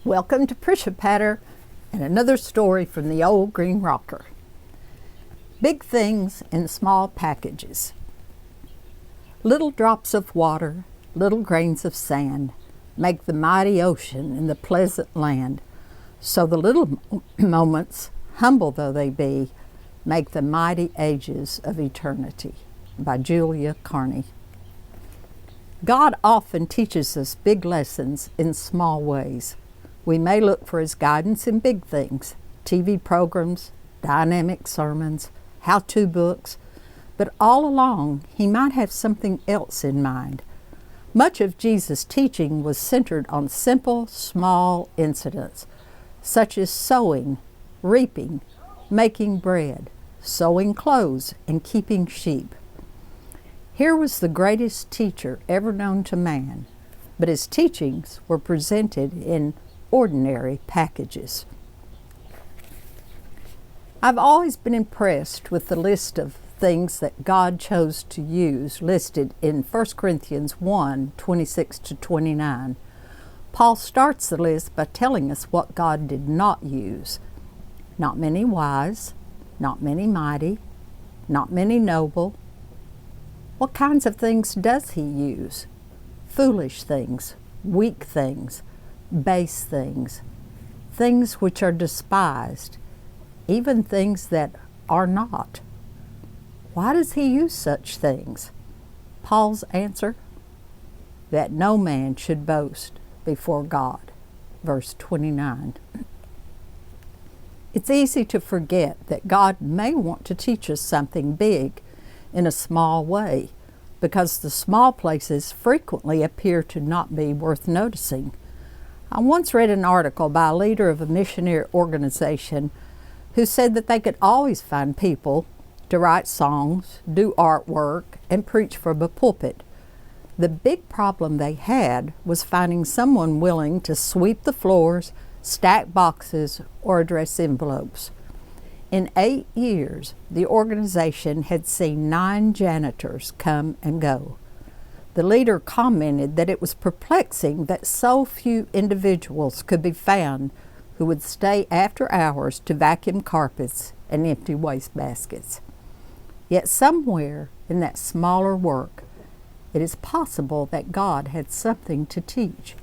Welcome to Prisha Patter and another story from the old green rocker. Big things in small packages. Little drops of water, little grains of sand, make the mighty ocean in the pleasant land. So the little moments, humble though they be, make the mighty ages of eternity. By Julia Carney. God often teaches us big lessons in small ways. We may look for His guidance in big things, TV programs, dynamic sermons, how-to books, but all along He might have something else in mind. Much of Jesus' teaching was centered on simple, small incidents, such as sowing, reaping, making bread, sewing clothes, and keeping sheep. Here was the greatest teacher ever known to man, but His teachings were presented in ordinary packages. I've always been impressed with the list of things that God chose to use listed in 1 Corinthians 1, 26-29. Paul starts the list by telling us what God did not use. Not many wise, not many mighty, not many noble. What kinds of things does He use? Foolish things, weak things, base things, things which are despised, even things that are not. Why does He use such things? Paul's answer, that no man should boast before God. Verse 29. It's easy to forget that God may want to teach us something big in a small way, because the small places frequently appear to not be worth noticing. I once read an article by a leader of a missionary organization who said that they could always find people to write songs, do artwork, and preach from a pulpit. The big problem they had was finding someone willing to sweep the floors, stack boxes, or address envelopes. In 8 years, the organization had seen 9 janitors come and go. The leader commented that it was perplexing that so few individuals could be found who would stay after hours to vacuum carpets and empty wastebaskets. Yet somewhere in that smaller work, it is possible that God had something to teach.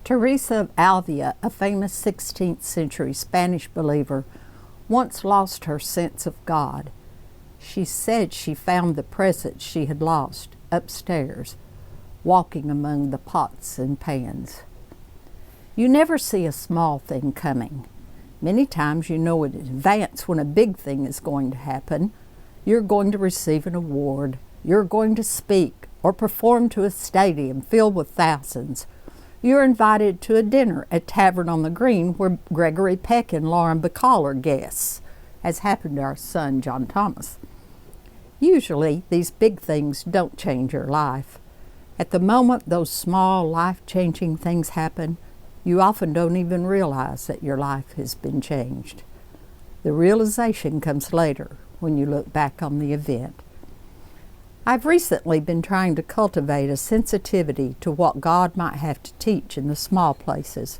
Teresa of Avila, a famous 16th century Spanish believer, once lost her sense of God. She said she found the presence she had lost upstairs, walking among the pots and pans. You never see a small thing coming. Many times you know in advance when a big thing is going to happen. You're going to receive an award. You're going to speak or perform to a stadium filled with thousands. You're invited to a dinner at Tavern on the Green where Gregory Peck and Lauren Bacall are guests, as happened to our son John Thomas. Usually, these big things don't change your life. At the moment those small, life-changing things happen, you often don't even realize that your life has been changed. The realization comes later when you look back on the event. I've recently been trying to cultivate a sensitivity to what God might have to teach in the small places.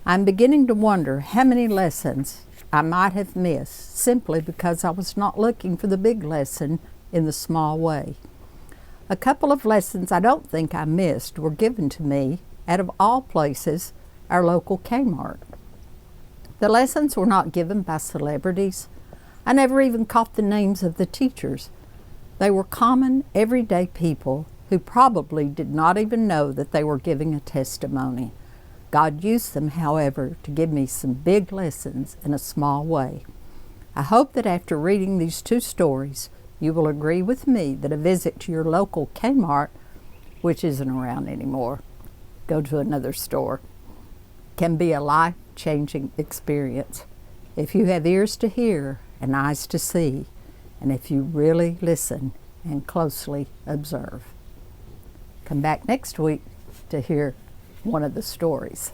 I'm beginning to wonder how many lessons I might have missed simply because I was not looking for the big lesson in the small way. A couple of lessons I don't think I missed were given to me, out of all places, our local Kmart. The lessons were not given by celebrities. I never even caught the names of the teachers. They were common, everyday people who probably did not even know that they were giving a testimony. God used them, however, to give me some big lessons in a small way. I hope that after reading these 2 stories, you will agree with me that a visit to your local Kmart, which isn't around anymore, go to another store, can be a life-changing experience. If you have ears to hear and eyes to see, and if you really listen and closely observe. Come back next week to hear one of the stories.